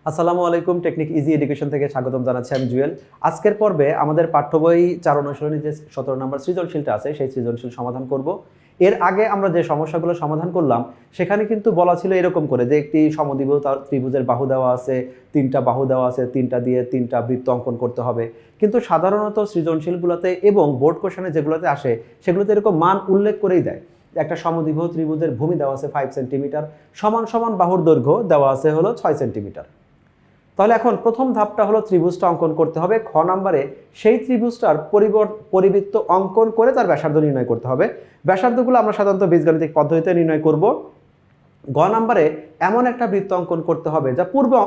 আসসালামু আলাইকুম, technique easy education থেকে স্বাগতম জানাচ্ছি আমি জুয়েল। আজকের পর্বে আমাদের পাঠ্য বই 4 অনুশীলনী যে 17 নম্বর সৃজনশীলটা আছে সেই সৃজনশীল সমাধান করব। এর আগে আমরা যে সমস্যাগুলো সমাধান করলাম সেখানে কিন্তু বলা ছিল এরকম করে যে একটি সমদ্বিবাহু ত্রিভুজের বাহু দেওয়া আছে, 3টা বাহু দেওয়া আছে, 3টা দিয়ে 3টা বৃত্ত অঙ্কন করতে হবে। কিন্তু সাধারণত সৃজনশীলগুলোতে এবং বোর্ড কোশ্চেনে যেগুলোতে আসে সেগুলোতে এরকম মান উল্লেখ করেই দেয়। একটা সমদ্বিবাহু ত্রিভুজের ভূমি দেওয়া আছে 5 সেন্টিমিটার, সমান সমান বাহুর দৈর্ঘ্য দেওয়া আছে হলো 6 সেন্টিমিটার। তাহলে এখন প্রথম ধাপটা হলো ত্রিভুজটা অঙ্কন করতে হবে। খ নম্বরে সেই ত্রিভুজটার পরিবৃত্ত অঙ্কন করে তার ব্যাসার্ধ নির্ণয় করতে হবে। ব্যাসার্ধগুলো আমরা সাধারণত বীজগাণিতিক পদ্ধতিতে নির্ণয় করব। গ নম্বরে এমন একটা বৃত্ত অঙ্কন করতে হবে যা পূর্বে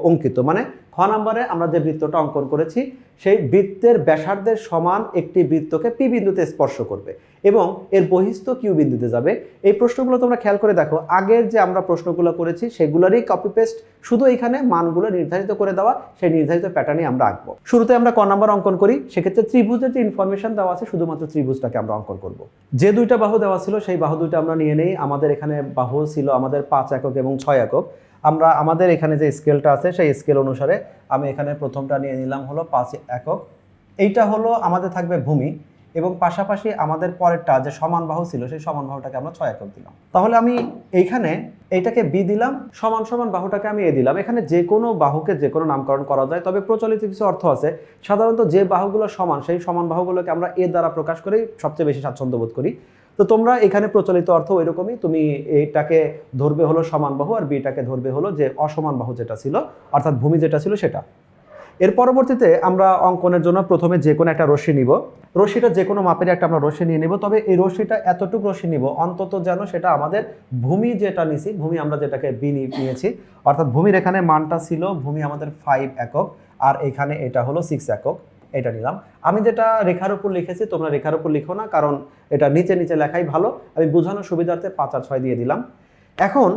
অঙ্কিত, মানে খ নম্বরে আমরা যে বৃত্তটা অঙ্কন করেছি সেই বৃত্তের ব্যাসার্ধের সমান একটি বৃত্তকে পি বিন্দুতে স্পর্শ করবে এবং এর বহিস্থ কিউ বিন্দুতে যাবে। এই প্রশ্নগুলো তোমরা খেয়াল করে দেখো, আগের যে আমরা প্রশ্নগুলো করেছি সেগুলোরই কপি পেস্ট, শুধু এখানে মানগুলো নির্ধারিত করে দেওয়া, সেই নির্ধারিত প্যাটার্নে আমরা আঁকবো। শুরুতে আমরা ক নম্বর অঙ্কন করি। সেক্ষেত্রে ত্রিভুজের যে ইনফরমেশন দেওয়া আছে শুধুমাত্র ত্রিভুজটাকে আমরা অঙ্কন করব। যে দুইটা বাহু দেওয়া ছিল সেই বাহু দুইটা আমরা নিয়ে নেই। আমাদের এখানে বাহু ছিল আমাদের 5 একক এবং 6 একক। আমরা আমাদের এখানে যে স্কেলটা আছে সেই স্কেল অনুসারে আমি এখানে প্রথমটা নিয়ে নিলাম হলো 5 একক। এইটা হলো আমাদের থাকবে ভূমি এবং পাশাপাশি আমাদের পরেরটা যে সমান বাহু ছিল সেই সমান বাহুটাকে আমরা 6 একক দিলাম। তাহলে আমি এইখানে এইটাকে বি দিলাম, সমান সমান বাহুটাকে আমি এ দিলাম। এখানে যে কোনো বাহুকে যে কোনো নামকরণ করা যায়, তবে প্রচলিত কিছু অর্থ আছে। সাধারণত যে বাহুগুলো সমান সেই সমান বাহুগুলোকে আমরা এ দ্বারা প্রকাশ করেই সবচেয়ে বেশি স্বাচ্ছন্দ্য বোধ করি। তো তোমরা এখানে প্রচলিত অর্থ ওইরকমই, তুমি এইটাকে ধরবে হলো সমান বাহু আর বিটাকে ধরবে হলো যে অসমান বাহু যেটা ছিল, অর্থাৎ ভূমি যেটা ছিল সেটা। এর পরবর্তীতে আমরা অঙ্কনের জন্য প্রথমে যে কোনো একটা রশ্মি নিব। রশ্মিটা যে কোনো মাপের একটা আমরা রশ্মি নিয়ে নেব, তবে এই রশ্মিটা এতটুকু রশ্মি নিব অন্তত যেন সেটা আমাদের ভূমি যেটা নিছি, ভূমি আমরা যেটাকে বি নিয়েছি, অর্থাৎ ভূমির এখানে মানটা ছিল ভূমি আমাদের 5 একক আর এখানে এটা হলো 6 একক। এটা নিলাম। আমি যেটা রেখার উপর লিখেছি তোমরা রেখার উপর লিখো না, কারণ এটা নিচে নিচে লেখাই ভালো। আমি বোঝানোর সুবিধার্থে 5 আর 6 দিয়ে দিলাম। এখন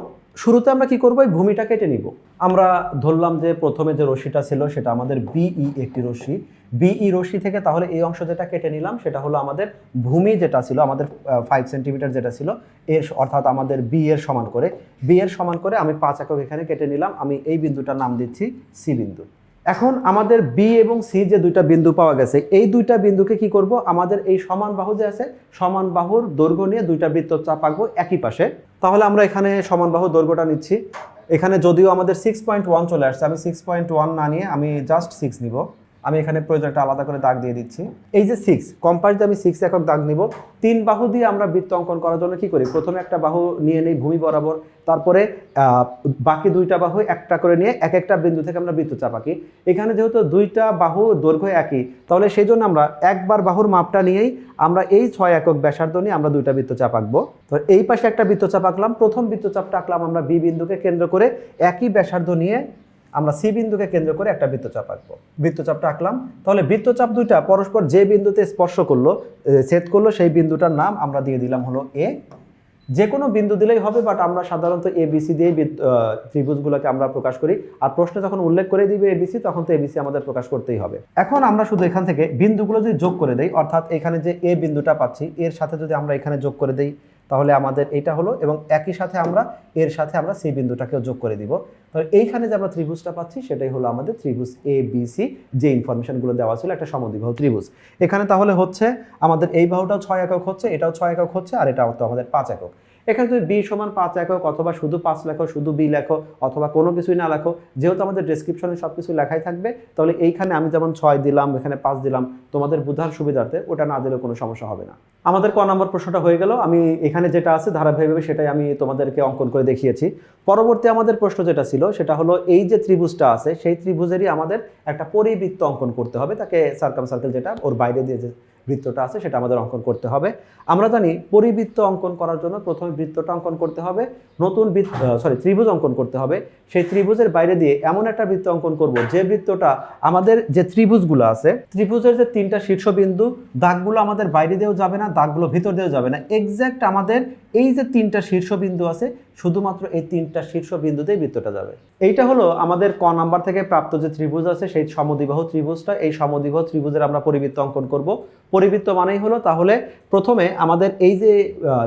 শুরুতে আমরা কি করব, এই ভূমিটা কেটে নিব। আমরা ধরলাম যে প্রথমে যে রশ্মিটা ছিল সেটা আমাদের বিই একটি রশ্মি। বিই রশ্মি থেকে তাহলে এই অংশ যেটা কেটে নিলাম সেটা হলো আমাদের ভূমি যেটা ছিল আমাদের 5 সেন্টিমিটার যেটা ছিল এর, অর্থাৎ আমাদের বি এর সমান করে, বি এর সমান করে আমি 5 একক এখানে কেটে নিলাম। আমি এই বিন্দুটার নাম দিচ্ছি সি বিন্দু। এখন আমাদের বি এবং সি যে দুইটা বিন্দু পাওয়া গেছে, এই দুইটা বিন্দুকে কি করব, আমাদের এই সমান বাহু যে আছে সমান বাহুর দৈর্ঘ্য নিয়ে দুইটা বৃত্ত চাপ আঁকবো একই পাশে। তাহলে আমরা এখানে সমান বাহুর দৈর্ঘ্যটা নিচ্ছি। এখানে যদিও আমাদের 6.1 চলে আসছে, আমি 6.1 না নিয়ে আমি জাস্ট 6 নিব। আমি এখানে প্রয়োজন একটা আলাদা করে দাগ দিয়ে দিচ্ছি। এই যে 6 কম্পারিতে আমি 6 একক দাগ নিব। 3 বাহু দিয়ে আমরা বৃত্ত অঙ্কন করার জন্য কি করি, প্রথমে একটা বাহু নিয়ে নেই ভূমি বরাবর, তারপরে বাকি দুইটা বাহু একটা করে নিয়ে এক একটা বিন্দু থেকে আমরা বৃত্ত চাপ আঁকি। এখানে যেহেতু দুইটা বাহু দৈর্ঘ্য একই, তাহলে সেই জন্য আমরা একবার বাহুর মাপটা নিয়েই আমরা এই 6 একক ব্যাসার্ধ নিয়ে আমরা দুইটা বৃত্ত চাপ আঁকবো। তো এই পাশে একটা বৃত্ত চাপ আঁকলাম, প্রথম বৃত্ত চাপটা আঁকলাম আমরা বি বিন্দুকে কেন্দ্র করে, একই ব্যাসার্ধ নিয়ে আমরা সি বিন্দুকে কেন্দ্র করে একটা বৃত্তচাপ আঁকবো। বৃত্তচাপটা আঁকলাম, তাহলে বৃত্তচাপ দুইটা পরস্পর যে বিন্দুতে স্পর্শ করলো, ছেদ করলো, সেই বিন্দুটার নাম আমরা দিয়ে দিলাম হলো এ। যে কোনো বিন্দু দিলেই হবে, বাট আমরা সাধারণত এবিসি দিয়ে ত্রিভুজগুলোকে আমরা প্রকাশ করি। আর প্রশ্নে যখন উল্লেখ করে দিবে এবিসি, তখন তো এবিসি আমাদের প্রকাশ করতেই হবে। এখন আমরা শুধু এখান থেকে বিন্দুগুলো যদি যোগ করে দেই, অর্থাৎ এখানে যে এ বিন্দুটা পাচ্ছি এর সাথে যদি আমরা এখানে যোগ করে দেই তাহলে আমাদের এটা হলো, এবং একই সাথে আমরা এর সাথে আমরা সি বিন্দুটাকেও যোগ করে দিব। তাহলে এইখানে যে আমরা ত্রিভুজটা পাচ্ছি সেটাই হলো আমাদের ত্রিভুজ এ বি সি, যে ইনফরমেশনগুলো দেওয়া ছিল একটা সমদ্বিবাহু ত্রিভুজ। এখানে তাহলে হচ্ছে আমাদের এই বাহুটাও 6 একক হচ্ছে, এটাও 6 একক হচ্ছে, আর এটাও তো আমাদের 5 একক। এখানে যদি বি সমান 5 একক অথবা শুধু 5 লেখো, শুধু বি লেখো, অথবা কোনো কিছুই না লেখো, যেহেতু আমাদের ডেসক্রিপশনে সব কিছু লেখাই থাকবে, তাহলে এইখানে আমি যেমন 6 দিলাম, এখানে 5 দিলাম, তোমাদের বোঝার সুবিধার্থে ওটা না দিলে কোনো সমস্যা হবে না। আমাদের ক নম্বর প্রশ্নটা হয়ে গেল। আমি এখানে যেটা আছে ধারাবাহিকভাবে সেটাই আমি তোমাদেরকে অঙ্কন করে দেখিয়েছি। পরবর্তী আমাদের প্রশ্ন যেটা ছিল সেটা হলো এই যে ত্রিভুজটা আছে সেই ত্রিভুজেরই আমাদের একটা পরিবৃত্ত অঙ্কন করতে হবে, তাকে সার্কামসার্কেল যেটা ওর বাইরে দিয়ে যে বৃত্তটা আছে সেটা আমাদের অঙ্কন করতে হবে। আমরা জানি পরিবৃত্ত অঙ্কন করার জন্য প্রথমে বৃত্তটা অঙ্কন করতে হবে, নতুন ত্রিভুজ অঙ্কন করতে হবে। সেই ত্রিভুজের বাইরে দিয়ে এমন একটা বৃত্ত অঙ্কন করব যে বৃত্তটা আমাদের যে ত্রিভুজগুলো আছে, ত্রিভুজের যে 3টা শীর্ষবিন্দু, দাগগুলো আমাদের বাইরে দিয়েও যাবে না, দাগগুলো ভিতর দিয়েও যাবে না, এক্স্যাক্ট আমাদের এই যে তিনটা শীর্ষবিন্দু আছে শুধুমাত্র এই তিনটা শীর্ষবিন্দুতেই বৃত্তটা যাবে। এইটা হলো আমাদের ক নাম্বার থেকে প্রাপ্ত যে ত্রিভুজ আছে সেই সমদ্বিবাহু ত্রিভুজটা। এই সমদ্বিবাহু ত্রিভুজের আমরা পরিবৃত্ত অঙ্কন করব। পরিবৃত্ত মানেই হলো তাহলে প্রথমে আমাদের এই যে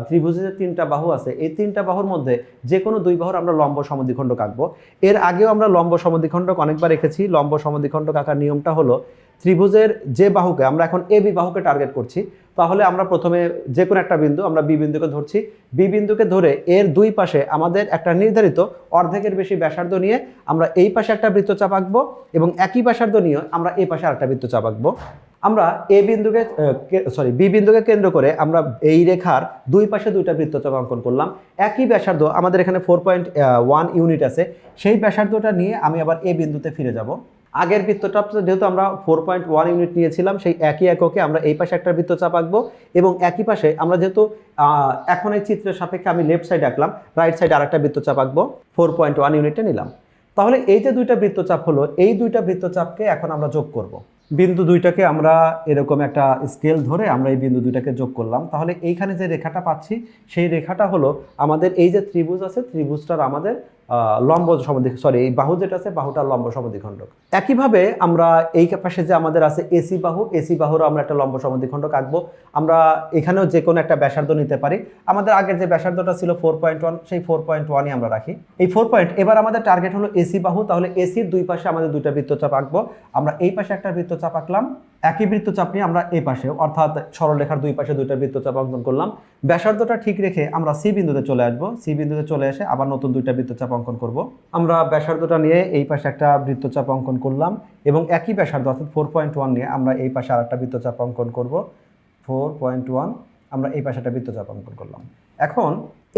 ত্রিভুজের যে তিনটা বাহু আছে এই তিনটা বাহুর মধ্যে যে কোনো দুই বাহুর আমরা লম্ব সমদ্বিখণ্ডক আঁকবো। এর আগেও আমরা লম্ব সমদ্বিখণ্ডক অনেকবার রেখেছি। লম্ব সমদ্বিখণ্ডক আঁকার নিয়মটা হলো ত্রিভুজের যে বাহুকে আমরা এখন এ বি বাহুকে টার্গেট করছি, তাহলে আমরা প্রথমে যে কোনো একটা বিন্দু আমরা বি বিন্দুকে ধরছি। বি বিন্দুকে ধরে এর দুই পাশে আমাদের একটা নির্ধারিত অর্ধেকের বেশি ব্যাসার্ধ নিয়ে আমরা এই পাশে একটা বৃত্তচাপ আঁকবো এবং একই ব্যাসার্ধ নিয়ে আমরা এই পাশে আরেকটা বৃত্তচাপ আঁকবো। আমরা বি বিন্দুকে কেন্দ্র করে আমরা এই রেখার দুই পাশে দুইটা বৃত্তচাপ অঙ্কন করলাম। একই ব্যাসার্ধ আমাদের এখানে 4.1 ইউনিট আছে, সেই ব্যাসার্ধটা নিয়ে আমি আবার এ বিন্দুতে ফিরে যাব। আগের বৃত্তচাপ যেহেতু আমরা 4.1 ইউনিট নিয়েছিলাম, সেই একই এককে আমরা এই পাশে একটা বৃত্তচাপ আঁকবো এবং একই পাশে আমরা যেহেতু এখন এই চিত্রের সাপেক্ষে আমি লেফট সাইড আঁকলাম, রাইট সাইডে আরেকটা বৃত্তচাপ আঁকবো, 4.1 ইউনিটে নিলাম। তাহলে এই যে দুইটা বৃত্তচাপ হলো, এই দুইটা বৃত্তচাপকে এখন আমরা যোগ করব। বিন্দু দুইটাকে আমরা এরকম একটা স্কেল ধরে আমরা এই বিন্দু দুইটাকে যোগ করলাম। তাহলে এইখানে যে রেখাটা পাচ্ছি সেই রেখাটা হলো আমাদের এই যে ত্রিভুজ আছে ত্রিভুজটার আমাদের লম্ব এই বাহু যেটা আছে বাহুটার লম্ব সমদ্বিখণ্ডক। একইভাবে আমরা এই পাশে যে আমাদের আছে এসি বাহুরও আমরা একটা লম্ব সমদ্বিখণ্ডক আঁকবো। আমরা এখানেও যে কোনো একটা ব্যাসার্ধ নিতে পারি। আমাদের আগের যে ব্যাসার্ধটা ছিল 4.1, সেই 4.1ই আমরা রাখি। এই 4 পয়েন্ট এবার আমাদের টার্গেট হলো এসি বাহু। তাহলে এসির দুই পাশে আমাদের দুইটা বৃত্তচাপ আঁকবো। আমরা এই পাশে একটা বৃত্তচাপ আঁকলাম, একই বৃত্তচাপ নিয়ে আমরা এই পাশেও অর্থাৎ সরলরেখার দুই পাশে দুইটা বৃত্তচাপ অঙ্কন করলাম। ব্যাসার্ধটা ঠিক রেখে আমরা সি বিন্দুতে চলে আসবো। সি বিন্দুতে চলে এসে আবার নতুন দুইটা বৃত্তচাপ অঙ্কন করব। আমরা ব্যাসার্ধটা নিয়ে এই পাশে একটা বৃত্তচাপ অঙ্কন করলাম এবং একই ব্যাসার্ধ অর্থাৎ 4.1 নিয়ে আমরা এই পাশে আরেকটা বৃত্তচাপ অঙ্কন করব। 4.1 আমরা এই পাশে একটা বৃত্তচাপ অঙ্কন করলাম। এখন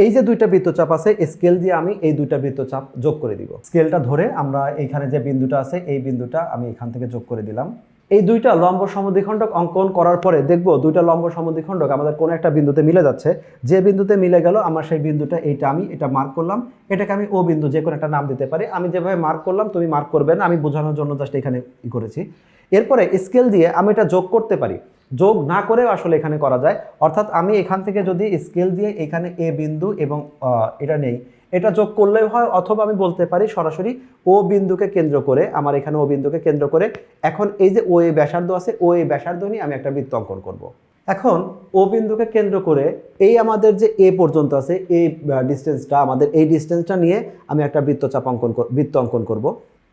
এই যে দুইটা বৃত্তচাপ আছে স্কেল দিয়ে আমি এই দুইটা বৃত্তচাপ যোগ করে দিব। স্কেলটা ধরে আমরা এইখানে যে বিন্দুটা আছে এই বিন্দুটা আমি এখান থেকে যোগ করে দিলাম। এই দুইটা লম্ব সমদ্বিখণ্ডক অঙ্কন করার পরে দেখব দুইটা লম্ব সমদ্বিখণ্ডক আমাদের কোনো একটা বিন্দুতে মিলে যাচ্ছে। যে বিন্দুতে মিলে গেল আমার সেই বিন্দুটা আমি এটা মার্ক করলাম। এটাকে আমি ও বিন্দু যে কোনো একটা নাম দিতে পারি। আমি যেভাবে মার্ক করলাম তুমি মার্ক করবে না, আমি বোঝানোর জন্য জাস্ট এখানে করেছি। এরপরে স্কেল দিয়ে আমি এটা যোগ করতে পারি, যোগ না করেও আসলে এখানে করা যায়। অর্থাৎ আমি এখান থেকে যদি স্কেল দিয়ে এখানে এ বিন্দু এবং এটা নেই, এটা যোগ করলেও হয়, অথবা আমি বলতে পারি সরাসরি ও বিন্দুকে কেন্দ্র করে আমার এখানে ও বিন্দুকে কেন্দ্র করে এখন এই যে ও এ ব্যাসার্ধ আছে ও এ ব্যাসার্ধ নিয়ে আমি একটা বৃত্ত অঙ্কন করব। এখন ও বিন্দুকে কেন্দ্র করে এই আমাদের যে এ পর্যন্ত আছে এই ডিস্টেন্সটা আমাদের এই ডিস্টেন্সটা নিয়ে আমি একটা বৃত্ত অঙ্কন করব।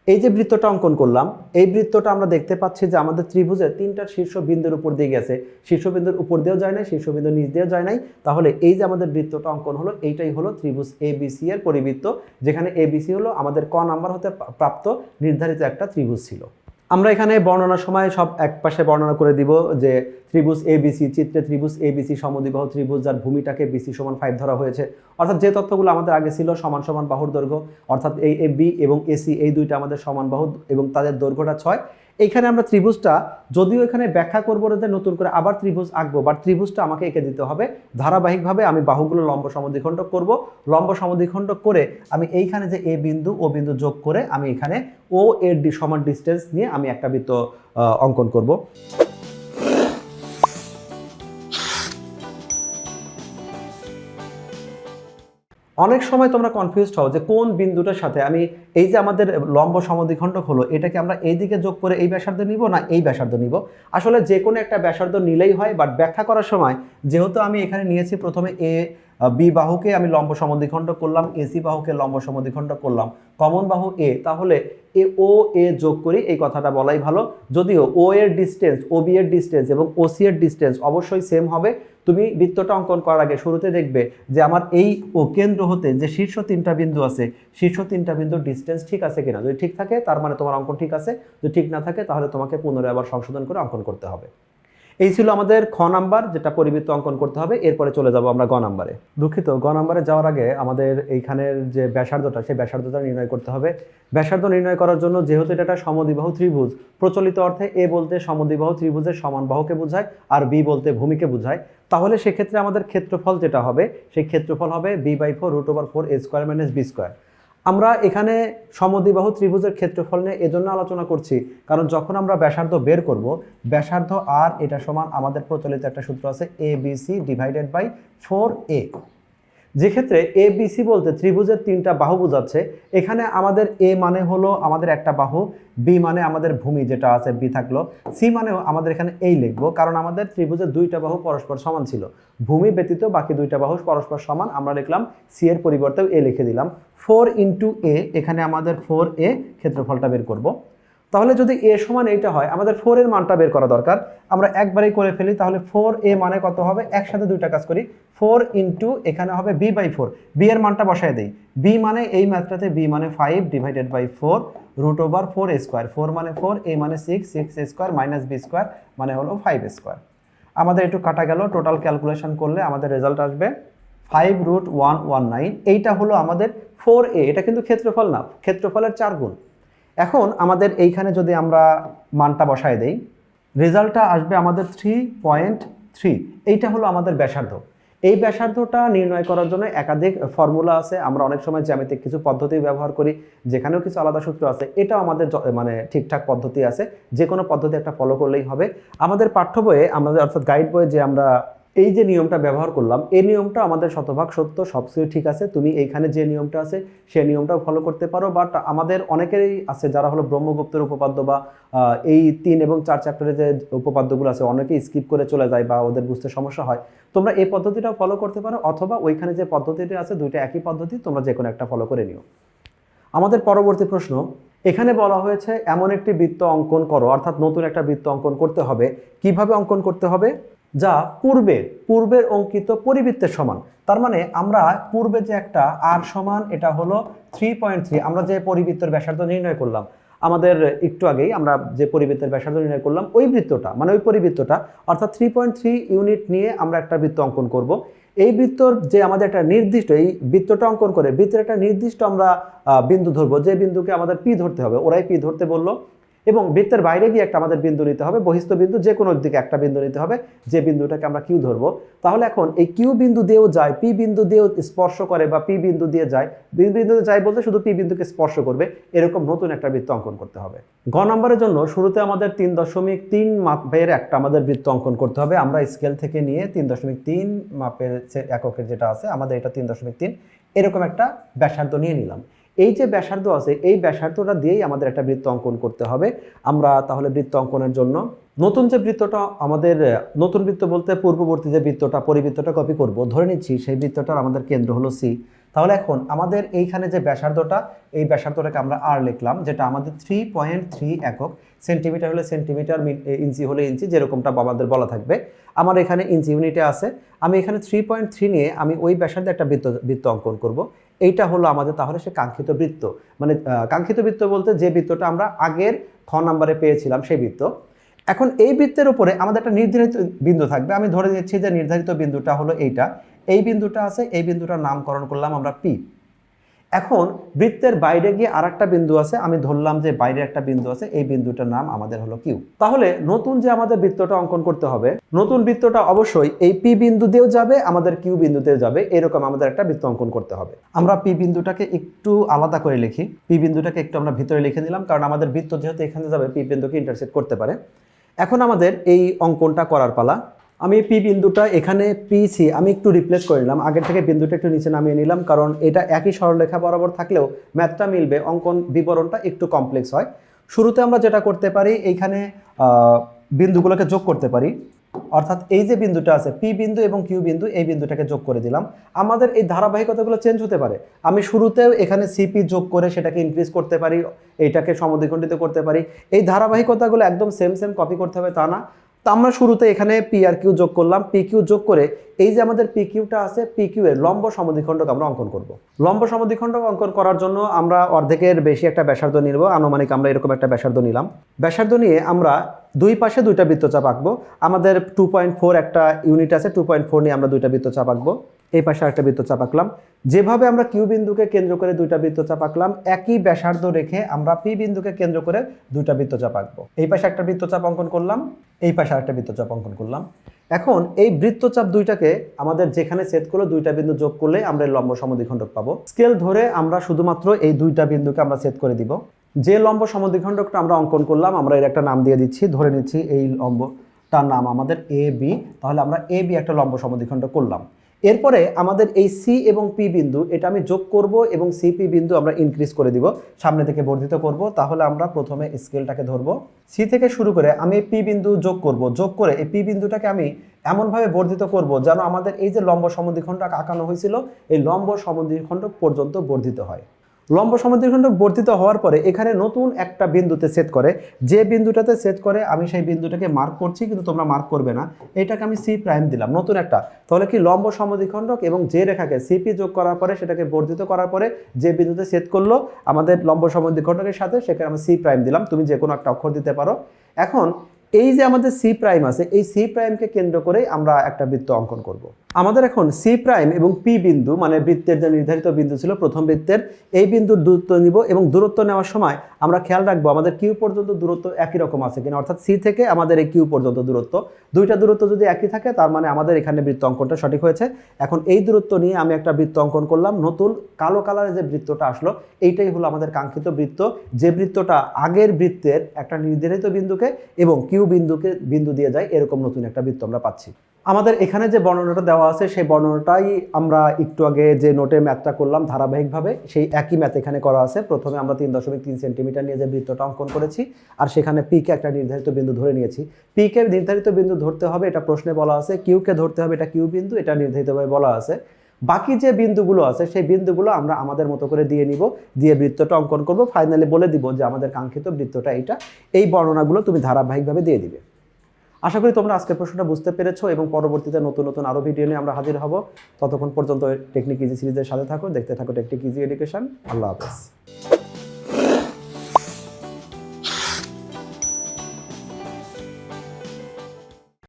এই যে বৃত্তটা অঙ্কন করলাম এই বৃত্তটা আমরা দেখতে পাচ্ছি যে আমাদের ত্রিভুজের তিনটা শীর্ষবিন্দুর উপর দিয়ে গেছে। শীর্ষবিন্দুর উপর দিয়েও যায় নাই, শীর্ষবিন্দুর নিচ দিয়েও যায় নাই। তাহলে এই যে আমাদের বৃত্তটা অঙ্কন হলো এইটাই হলো ত্রিভুজ এবিসি এর পরিবৃত্ত, যেখানে এবিসি হলো আমাদের ক নাম্বার হতে প্রাপ্ত নির্ধারিত একটা ত্রিভুজ ছিল। আমরা এখানে বর্ণনার সময় সব এক পাশে বর্ণনা করে দিব যে ত্রিভুজ এবিসি, চিত্রে ত্রিভুজ এবিসি সমদ্বিবাহু ত্রিভুজ যার ভূমিটাকে বিসি সমান 5 ধরা হয়েছে। অর্থাৎ যে তথ্যগুলো আমাদের আগে ছিল সমান সমান বাহুর দৈর্ঘ্য, অর্থাৎ এই এবি এবং এসি এই দুইটা আমাদের সমান বাহু এবং তাদের দৈর্ঘ্যটা 6। এইখানে আমরা ত্রিভুজটা যদিও এখানে ব্যাখ্যা করবো যে নতুন করে আবার ত্রিভুজ আঁকবো, বাট ত্রিভুজটা আমাকে এঁকে দিতে হবে। ধারাবাহিকভাবে আমি বাহুগুলো লম্ব সমদ্বিখণ্ডক করব। লম্ব সমদ্বিখণ্ডক করে আমি এইখানে যে এ বিন্দু ও বিন্দু যোগ করে আমি এখানে ও এর সমান ডিস্টেন্স নিয়ে আমি একটা বৃত্ত অঙ্কন করব। অনেক সময় তোমরা কনফিউজড হও যে কোন বিন্দুটার সাথে আমি এই যে আমাদের লম্ব সমদ্বিখণ্ডক হলো এটাকে আমরা এই দিকে যোগ করে এই ব্যাসার্ধ নিব না এই ব্যাসার্ধ নিব। আসলে যে কোনো একটা ব্যাসার্ধ নিলেই হয়, বাট ব্যাখ্যা করার সময় যেহেতু আমি এখানে নিয়েছি প্রথমে এ বি বাহুকে আমি লম্ব সমদ্বিখণ্ডক করলাম, এসি বাহুকে লম্ব সমদ্বিখণ্ডক করলাম, কমন বাহু এ, তাহলে এ ও এ যোগ করি এই কথাটা বলাই ভালো। যদিও ও এর ডিস্টেন্স, ও বি এর ডিস্টেন্স এবং ও সি এর ডিস্টেন্স অবশ্যই সেম হবে। তুমি বৃত্তটা অঙ্কন করার আগে শুরুতে দেখবে যে আমার এই ও কেন্দ্র হতে যে শীর্ষ তিনটা বিন্দু আছে শীর্ষ তিনটা বিন্দুর ডিস্টেন্স ঠিক আছে কিনা। যদি ঠিক থাকে তার মানে তোমার অঙ্কন ঠিক আছে, যদি ঠিক না থাকে তাহলে তোমাকে পুনরায় আবার সংশোধন করে অঙ্কন করতে হবে। এই ছিল আমাদের খ নাম্বার, যেটা পরিবৃত্ত অঙ্কন করতে হবে। এরপরে চলে যাব আমরা গ নাম্বারে। দুঃখিত, গ নাম্বারে যাওয়ার আগে আমাদের এইখানের যে ব্যাসার্ধটা সেই ব্যাসার্ধটা নির্ণয় করতে হবে। ব্যাসার্ধ নির্ণয় করার জন্য যেহেতু এটা একটা সমদ্বিবাহু ত্রিভুজ, প্রচলিত অর্থে এ বলতে সমদ্বিবাহু ত্রিভুজের সমান বাহুকে বোঝায় আর বি বলতে ভূমিকে বোঝায়। তাহলে সেক্ষেত্রে আমাদের ক্ষেত্রফল যেটা হবে সেই ক্ষেত্রফল হবে b/4 √4 a² - b²। আমরা এখানে সমদ্বিবাহু ত্রিভুজের ক্ষেত্রফল নিয়ে এজন্য আলোচনা করছি কারণ যখন আমরা ব্যাসার্ধ বের করব, ব্যাসার্ধ আর এটা সমান আমাদের প্রচলিত একটা সূত্র আছে ABC / 4a। যেক্ষেত্রে এ বি সি বলতে ত্রিভুজের তিনটা বাহু বোঝাচ্ছে, এখানে আমাদের এ মানে হলো আমাদের একটা বাহু, বি মানে আমাদের ভূমি যেটা আছে বি থাকলো, সি মানেও আমাদের এখানে এই লিখবো, কারণ আমাদের ত্রিভুজের দুইটা বাহু পরস্পর সমান ছিল, ভূমি ব্যতীত বাকি দুইটা বাহু পরস্পর সমান, আমরা লিখলাম সি এর পরিবর্তেও এ লিখে দিলাম। 4 ইন্টু এ, এখানে আমাদের 4a ক্ষেত্রফলটা বের করব। তাহলে যদি এ সমান এইটা হয়, আমাদের 4 এর মানটা বের করা দরকার, আমরা একবারেই করে ফেলি। তাহলে 4a মানে কত হবে, একসাথে দুইটা কাজ করি, 4 ইন্টু এখানে হবে b/4, বি এর মানটা বসায় দেই, বি মানে এই ম্যাথটাতে বি মানে 5 divided by 4 root over 4a square, 4 মানে 4, a মানে 6, 6a square minus b square মানে হলো 5a স্কোয়ার। আমাদের একটু কাটা গেল, টোটাল ক্যালকুলেশন করলে আমাদের রেজাল্ট আসবে 5√119। এইটা হলো আমাদের 4a, এটা কিন্তু ক্ষেত্রফল না, ক্ষেত্রফলের 4 গুণ। এখন আমাদের এইখানে যদি আমরা মানটা বসায় দেই, রেজাল্টটা আসবে আমাদের 3.3। এইটা হলো আমাদের ব্যাসার্ধ। এই ব্যাসার্ধটা নির্ণয় করার জন্য একাধিক ফর্মুলা আছে, আমরা অনেক সময় জ্যামিতিক কিছু পদ্ধতি ব্যবহার করি, যেখানেও কিছু আলাদা সূত্র আছে, এটাও আমাদের মানে ঠিকঠাক পদ্ধতি আছে, যে কোনো পদ্ধতি একটা ফলো করলেই হবে। আমাদের পাঠ্য বইয়ে আমাদের অর্থাৎ গাইড বইয়ে যে আমরা এই যে নিয়মটা ব্যবহার করলাম, এই নিয়মটা আমাদের শতভাগ সত্য, সবকিছু ঠিক আছে, তুমি এইখানে যে নিয়মটা আছে সেই নিয়মটাও ফলো করতে পারো। বাট আমাদের অনেকেরই আছে যারা হলো ব্রহ্মগুপ্তের উপপাদ্য বা এই 3 এবং 4 চ্যাপ্টারে যে উপপাদ্যগুলো আছে অনেকেই স্কিপ করে চলে যায় বা ওদের বুঝতে সমস্যা হয়। তোমরা এই পদ্ধতিটাও ফলো করতে পারো, অথবা ওইখানে যে পদ্ধতিটা আছে দুইটা একই পদ্ধতি, তোমরা যে কোনো একটা ফলো করে নিও। আমাদের পরবর্তী প্রশ্ন, এখানে বলা হয়েছে এমন একটি বৃত্ত অঙ্কন করো, অর্থাৎ নতুন একটা বৃত্ত অঙ্কন করতে হবে। কিভাবে অঙ্কন করতে হবে, যা পূর্বের অঙ্কিত পরিবৃত্তের সমান। তার মানে আমরা পূর্বে যে একটা আর সমান, এটা হলো 3.3, আমরা যে পরিবৃত্তের ব্যাসার্ধ নির্ণয় করলাম আমাদের একটু আগেই, আমরা যে পরিবৃত্তের ব্যাসার্ধ নির্ণয় করলাম ওই বৃত্তটা মানে ওই পরিবৃত্তটা অর্থাৎ 3.3 ইউনিট নিয়ে আমরা একটা বৃত্ত অঙ্কন করব। এই বৃত্তর যে আমাদের একটা নির্দিষ্ট, এই বৃত্তটা অঙ্কন করে বৃত্তের একটা নির্দিষ্ট আমরা বিন্দু ধরবো, যে বিন্দুকে আমাদের পি ধরতে হবে, ওরাই পি ধরতে বললো, এবং বৃত্তের বাইরে গিয়ে একটা আমাদের বিন্দু নিতে হবে, বহিস্থ বিন্দু, যে কোনো দিকে একটা বিন্দু নিতে হবে, যে বিন্দুটাকে আমরা কিউ ধরবো। তাহলে এখন এই কিউ বিন্দু দিয়েও যায়, পি বিন্দু দিয়েও স্পর্শ করে, বা পি বিন্দু দিয়ে যায়, বি বিন্দুতে যায় বলতে শুধু পি বিন্দুকে স্পর্শ করবে, এরকম নতুন একটা বৃত্ত অঙ্কন করতে হবে। গ নম্বরের জন্য শুরুতে আমাদের 3.3 মাপের একটা আমাদের বৃত্ত অঙ্কন করতে হবে। আমরা স্কেল থেকে নিয়ে 3.3 মাপের এককের যেটা আছে আমাদের, এটা 3.3 এরকম একটা ব্যাসার্ধ নিয়ে নিলাম। এই যে ব্যাসার্ধ আছে, এই ব্যাসার্ধটা দিয়েই আমাদের একটা বৃত্ত অঙ্কন করতে হবে। আমরা তাহলে বৃত্ত অঙ্কনের জন্য নতুন যে বৃত্তটা আমাদের, নতুন বৃত্ত বলতে পূর্ববর্তী যে বৃত্তটা পরিবৃত্তটা কপি করব, ধরে নিচ্ছি সেই বৃত্তটার আমাদের কেন্দ্র হলো সি। তাহলে এখন আমাদের এইখানে যে ব্যাসার্ধটা, এই ব্যাসার্ধটাকে আমরা আর লিখলাম, যেটা আমাদের 3.3 একক, সেন্টিমিটার হলে সেন্টিমিটার, ইঞ্চি হলে ইঞ্চি, যেরকমটা আমাদের বলা থাকবে। আমার এখানে ইঞ্চি ইউনিটে আছে, আমি এখানে 3.3 নিয়ে আমি ওই ব্যাসার্ধে একটা বৃত্ত অঙ্কন করব। এইটা হলো আমাদের তাহলে সে কাঙ্ক্ষিত বৃত্ত, মানে কাঙ্ক্ষিত বৃত্ত বলতে যে বৃত্তটা আমরা আগের খ নাম্বারে পেয়েছিলাম সেই বৃত্ত। এখন এই বৃত্তের উপরে আমাদের একটা নির্ধারিত বিন্দু থাকবে, আমি ধরে নিচ্ছি যে নির্ধারিত বিন্দুটা হলো এইটা, এই বিন্দুটা আছে, এই বিন্দুটার নামকরণ করলাম আমরা পি। এখন বৃত্তের বাইরে গিয়ে আর একটা বিন্দু আছে, আমি ধরলাম যে বাইরে একটা বিন্দু আছে, এই বিন্দুটার নাম আমাদের হলো কিউ। তাহলে নতুন যে আমাদের বৃত্তটা অঙ্কন করতে হবে, নতুন বৃত্তটা অবশ্যই এই পি বিন্দু দিয়েও যাবে, আমাদের কিউ বিন্দুতেও যাবে, এরকম আমাদের একটা বৃত্ত অঙ্কন করতে হবে। আমরা পি বিন্দুটাকে একটু আলাদা করে লিখি, পি বিন্দুটাকে একটু আমরা ভিতরে লিখে নিলাম, কারণ আমাদের বৃত্ত যেহেতু এখানে যাবে পি বিন্দুকে ইন্টারসেক্ট করতে পারে। এখন আমাদের এই অঙ্কনটা করার পালা। আমি পি বিন্দুটা এখানে পিসি আমি একটু রিপ্লেস করে নিলাম, আগের থেকে বিন্দুটা একটু নিচে নামিয়ে নিলাম, কারণ এটা একই সরলরেখা বরাবর থাকলেও ম্যাথটা মিলবে, অঙ্কন বিবরণটা একটু কমপ্লেক্স হয়। শুরুতে আমরা যেটা করতে পারি, এইখানে বিন্দুগুলোকে যোগ করতে পারি, অর্থাৎ এই যে বিন্দুটা আছে পি বিন্দু এবং কিউ বিন্দু, এই বিন্দুটাকে যোগ করে দিলাম। আমাদের এই ধারাবাহিকতাগুলো চেঞ্জ হতে পারে, আমি শুরুতেও এখানে সিপি যোগ করে সেটাকে ইনক্রিজ করতে পারি, এইটাকে সমদ্বিখণ্ডিত করতে পারি। এই ধারাবাহিকতাগুলো একদম সেম কপি করতে হবে তা না। তো আমরা শুরুতে এখানে পি আর কিউ যোগ করলাম, পি কিউ যোগ করে এই যে আমাদের পি কিউটা আছে, পি কিউ এর লম্ব সমদ্বিখণ্ডক আমরা অঙ্কন করব। লম্ব সমদ্বিখণ্ডক অঙ্কন করার জন্য আমরা অর্ধেকের বেশি একটা ব্যাসার্ধ নিব, আনুমানিক আমরা এরকম একটা ব্যাসার্ধ নিলাম। ব্যাসার্ধ নিয়ে আমরা দুই পাশে দুইটা বৃত্তচাপ আঁকবো। আমাদের 2.4 একটা ইউনিট আছে, 2.4 নিয়ে আমরা দুইটা বৃত্তচাপ আঁকবো। এই পাশে একটা বৃত্তচাপ আঁকলাম। যেভাবে আমরা কিউ বিন্দুকে কেন্দ্র করে দুইটা বৃত্তচাপ আঁকলাম, একই ব্যাসার্ধ রেখে আমরা পি বিন্দুকে কেন্দ্র করে দুইটা বৃত্তচাপ আঁকবো। এই পাশে একটা বৃত্তচাপ অঙ্কন করলাম, এই পাশে আরেকটা বৃত্তচাপ অঙ্কন করলাম। এখন এই বৃত্তচাপ দুইটাকে আমাদের যেখানে সেট করলো দুইটা বিন্দু যোগ করলে আমরা লম্ব সমদ্বিখণ্ডক পাবো। স্কেল ধরে আমরা শুধুমাত্র এই দুইটা বিন্দুকে আমরা সেট করে দিব। যে লম্ব সমদ্বিখণ্ডকটা আমরা অঙ্কন করলাম, আমরা এর একটা নাম দিয়ে দিচ্ছি, ধরে নিচ্ছি এই লম্বটার নাম আমাদের এ বি। তাহলে আমরা এ বি একটা লম্ব সমদ্বিখণ্ডক করলাম। এরপরে আমাদের এই সি এবং পি বিন্দু এটা আমি যোগ করব এবং সি পি বিন্দু আমরা ইনক্রিজ করে দিব, সামনে থেকে বর্ধিত করব। তাহলে আমরা প্রথমে স্কেলটাকে ধরবো, সি থেকে শুরু করে আমি পি বিন্দু যোগ করব, যোগ করে এই পি বিন্দুটাকে আমি এমনভাবে বর্ধিত করব যেন আমাদের এই যে লম্ব সমদ্বিখণ্ডক আঁকানো হয়েছিল এই লম্ব সমদ্বিখণ্ডক পর্যন্ত বর্ধিত হয়। লম্ব সমদ্বিখণ্ডক বর্ধিত হওয়ার পরে এখানে নতুন একটা বিন্দুতে সেট করে, যে বিন্দুটাতে সেট করে আমি সেই বিন্দুটাকে মার্ক করছি, কিন্তু তোমরা মার্ক করবে না, এটাকে আমি সি প্রাইম দিলাম নতুন একটা। তাহলে কি লম্ব সমদ্বিখণ্ডক এবং যে রেখাকে সিপি যোগ করার পরে সেটাকে বর্ধিত করার পরে যে বিন্দুতে সেট করলো আমাদের লম্ব সমদ্বিখণ্ডকের সাথে, সেখানে আমি সি প্রাইম দিলাম, তুমি যে কোনো একটা অক্ষর দিতে পারো। এখন এই যে আমাদের সি প্রাইম আছে, এই সি প্রাইমকে কেন্দ্র করে আমরা একটা বৃত্ত অঙ্কন করব। আমাদের এখন সি প্রাইম এবং পি বিন্দু মানে বৃত্তের যে নির্ধারিত বিন্দু ছিল প্রথম বৃত্তের, এই বিন্দুর দূরত্ব নিব এবং দূরত্ব নেওয়ার সময় আমরা খেয়াল রাখবো আমাদের কিউ পর্যন্ত দূরত্ব একই রকম আছে কিনা, অর্থাৎ সি থেকে আমাদের এই কিউ পর্যন্ত দূরত্ব, দুইটা দূরত্ব যদি একই থাকে তার মানে আমাদের এখানে বৃত্ত অঙ্কনটা সঠিক হয়েছে। এখন এই দূরত্ব নিয়ে আমি একটা বৃত্ত অঙ্কন করলাম, নতুন কালো কালারে যে বৃত্তটা আসলো এইটাই হলো আমাদের কাঙ্ক্ষিত বৃত্ত, যে বৃত্তটা আগের বৃত্তের একটা নির্ধারিত বিন্দুকে এবং কিউ বিন্দু দিয়ে যায়, এরকম নতুন একটা বৃত্ত আমরা পাচ্ছি। আমাদের এখানে যে বর্ণনাটা দেওয়া আছে সেই বর্ণনাটাই আমরা একটু আগে যে নোটে ম্যাথটা করলাম ধারাবাহিকভাবে সেই একই ম্যাথ এখানে করা আছে। প্রথমে আমরা 3.3 সেন্টিমিটার নিয়ে যে বৃত্তটা অঙ্কন করেছি আর সেখানে পিকে একটা নির্ধারিত বিন্দু ধরে নিয়েছি। পিকে নির্ধারিত বিন্দু ধরতে হবে এটা প্রশ্নে বলা আছে, কিউকে ধরতে হবে এটা কিউ বিন্দু, এটা নির্ধারিতভাবে বলা আছে। বাকি যে বিন্দুগুলো আছে সেই বিন্দুগুলো আমরা আমাদের মতো করে দিয়ে নিব, দিয়ে বৃত্তটা অঙ্কন করব, ফাইনালি বলে দিব যে আমাদের কাঙ্ক্ষিত বৃত্তটা এইটা। এই বর্ণনাগুলো তুমি ধারাবাহিকভাবে দিয়ে দিবে। আশা করি তোমরা আজকের প্রশ্নটা বুঝতে পেরেছো এবং পরবর্তীতে নতুন নতুন আরও ভিডিও নিয়ে আমরা হাজির হব। ততক্ষণ পর্যন্ত টেকনিক ইজি সিরিজের সাথে থাকো, দেখতে থাকো টেকনিক ইজি এডুকেশন। আল্লাহ হাফেজ।